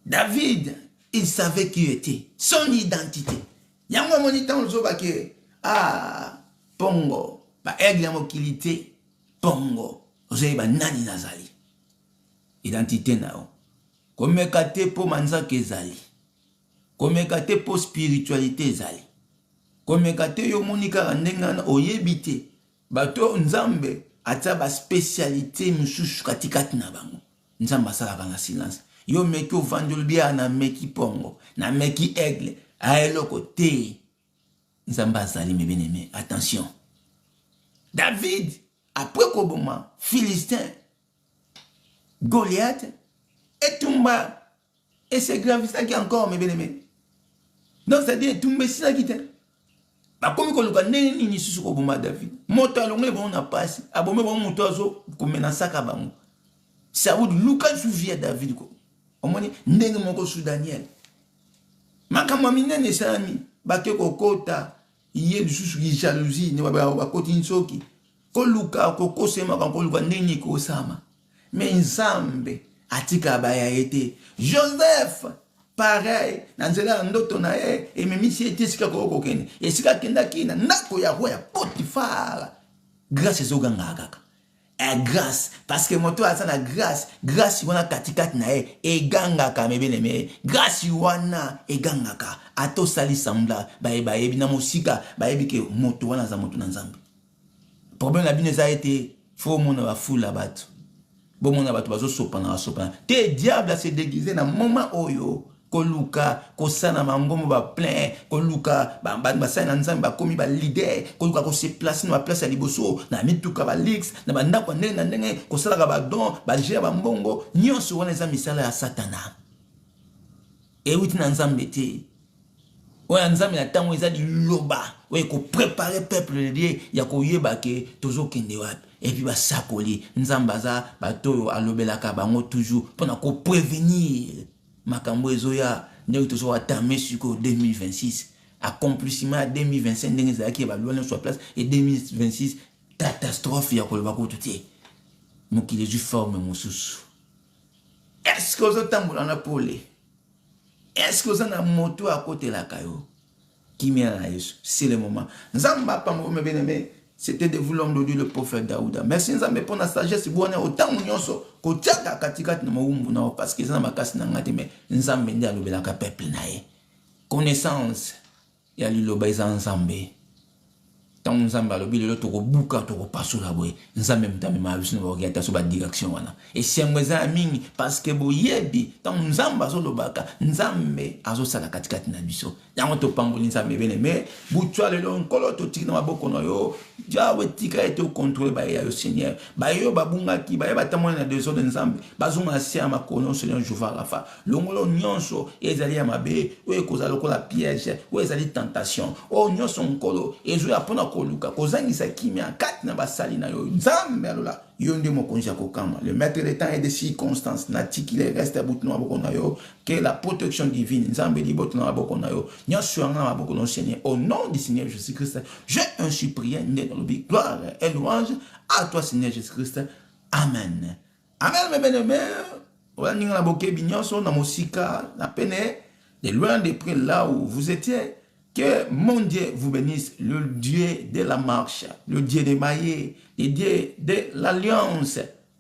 David, il savait qui il était. Son identité. Yango monita on zo ba ke pongo ba aigle mokilité pongo. Oze ba nani nazali. Identité nao. Komeka te po manzaka ezali. Komeka te po spiritualité ezali. Komeka te yo monika ndengana oyebite. Bato nzambe ata ba spécialité mususu katikati na bango. Nzambe asala na silence. Yo meki ovandolo bia na meki pongo, na meki aigle, aeloko te. Nzambe azali me bien-aimé. Attention. David, après koboma, Philistin, Goliath, et Tumba, et c'est grave ça qui encore, mes bien-aimés. Donc, c'est-à-dire, Tumba, c'est ça qui t'est. Bah, comme on le connaît, il n'y a pas de David. Moto, on a passé. Abomé, bon, moto, comme on a ça, kabamou. Ça vous dit, Lucas, souvient David, quoi. On m'a dit, n'est-ce pas sous Daniel. Ma kamamine, n'est-ce pas, baké, kokota, yé, du sous, jalousie, ne va pas côté soki. Ko Luka, ko sema, ko Luka, n'est-ce pas, sama. Mais Nzambe, atika baya été. Joseph, pareil, nanzela ndoto na et même si était sika ko kokene. Et sika kenda kina nako ya roya Potifar. Grâce ezoganga kaka. Grâce parce que moto asa na grâce wana katikati na e ganga ka mebeleme. Grâce wana e ganga ka. Ato sali sambla ba yebi na mosika ba yebi ke moto wana za moto na Nzambe. Problème la bine za été faut mona ba fula batu. Bon mon abato bazo sopana. Te diable se déguiser na moment oyo ko luka ko sana mangomo ba plein ko luka ba sana nzambe ba komi ba leader ko luka ko se place na place ya liboso na mituka ba leaks na banda ko ndenge ko sala ba don ba gère ba mbongo nyonso wana za misala ya satana e wuti na nzambe te oya nzambe na tango eza liloba oye ko préparer peuple de Dieu ya ko yeba ke tozo kende wapi. Et puis, sakoli, nzambaza, bato, alobelaka, bango toujours, pendant qu'on prévenir, makambo ezoya, ne toujours atamé sur 2026, accomplissement 2025, n'est-ce qui va loin sur place, et 2026, catastrophe, ya kolba kotuti. Mon qui les forme, mon sous. Est-ce que vous avez un apolé? Est-ce que vous avez un moto à côté de la caillou? Qui m'y a c'est le moment. Nzamba, pas mon bien-aimé. C'était de vous l'homme de Dieu, le prophète Daouda. Merci Nzambe pour la sagesse. Autant nyonso kotiaka katikati na maumbu na parce que ça makasi na ngati mais Nzambe ndi alobelaka peuple na ye. Connaissance ya liloba eza Nzambe. Tant Nzambe alobi lelo to kobuka to kopasula boye. Nzambe mtame ma biso na orientation so ba direction wana. Et semweza mingi parce que boyebi tant Nzambe azolobaka Nzambe azosala katikati na biso. Yango to pamboli Nzambe bene mais butwa lelo nkolo to tikina maboko na yo. Jawe tika été au contrôle ba ya yo Seigneur. Ba yo babunga ki ba batamona na deso de Nzambe. Bazuma sia makono Seigneur Jova Rafa. Longolo nyonso ezali ya mabe, o ekozala kola piège, o ezali tentation. O nyonso nkolo ezo ya pona koluka kozangisa kimia kati na basali na yo. Nzambe alola yonde mokonja kokama. Le maître des temps et des circonstances nati qu'il reste à bout na boko na yo que la protection divine Nzambe li boto na boko na yo. Nyonso na boko no Seigneur. Au nom du Seigneur Jésus-Christ, j'ai ainsi prié gloire et louange à toi Seigneur Jésus-Christ. Amen. Amen mes bien-aimés. Voilà nous la boké bignonso na mosika na pene de loin de près là où vous étiez. Que mon Dieu vous bénisse, le Dieu de la marche, le Dieu des maillets, le Dieu de l'alliance,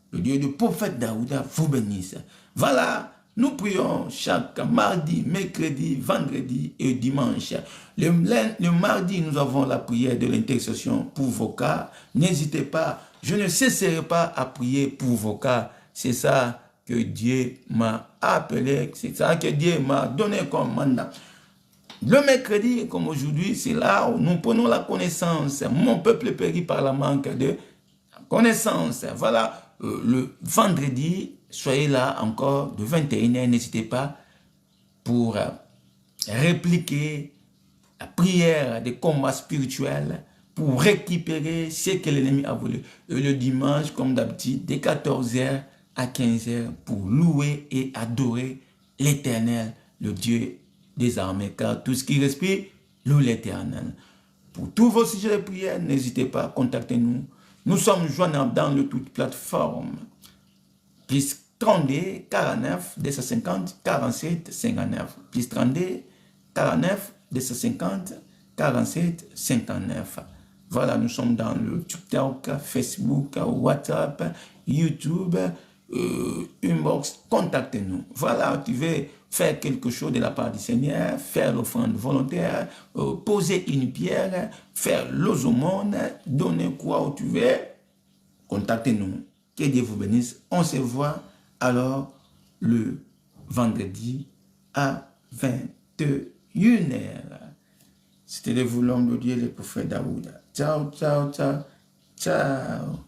le Dieu du prophète Daouda vous bénisse. Voilà, nous prions chaque mardi, mercredi, vendredi et dimanche. Le mardi, nous avons la prière de l'intercession pour vos cas. N'hésitez pas, je ne cesserai pas à prier pour vos cas. C'est ça que Dieu m'a appelé, c'est ça que Dieu m'a donné comme mandat. Le mercredi, comme aujourd'hui, c'est là où nous prenons la connaissance. Mon peuple périt par la manque de connaissance. Voilà, le vendredi, soyez là encore de 21h. N'hésitez pas pour répliquer la prière des combats spirituels, pour récupérer ce que l'ennemi a voulu. Et le dimanche, comme d'habitude, de 14h à 15 heures pour louer et adorer l'Éternel, le Dieu des armées, car tout ce qui respire loue l'Éternel. Pour tous vos sujets de prière, n'hésitez pas, contactez-nous. Nous sommes joignables dans le toute plateforme. Plus 32 49 250 47 59. Plus 32 49 250 47 59. Voilà, nous sommes dans le TikTok, Facebook, WhatsApp, YouTube, Inbox. Contactez-nous. Voilà, tu veux faire quelque chose de la part du Seigneur, faire l'offrande volontaire, poser une pierre, faire l'aumône, donner quoi où tu veux. Contactez-nous. Que Dieu vous bénisse. On se voit alors le vendredi à 21h. C'était vous l'homme de Dieu, le prophète Daouda. Ciao, ciao, ciao, ciao.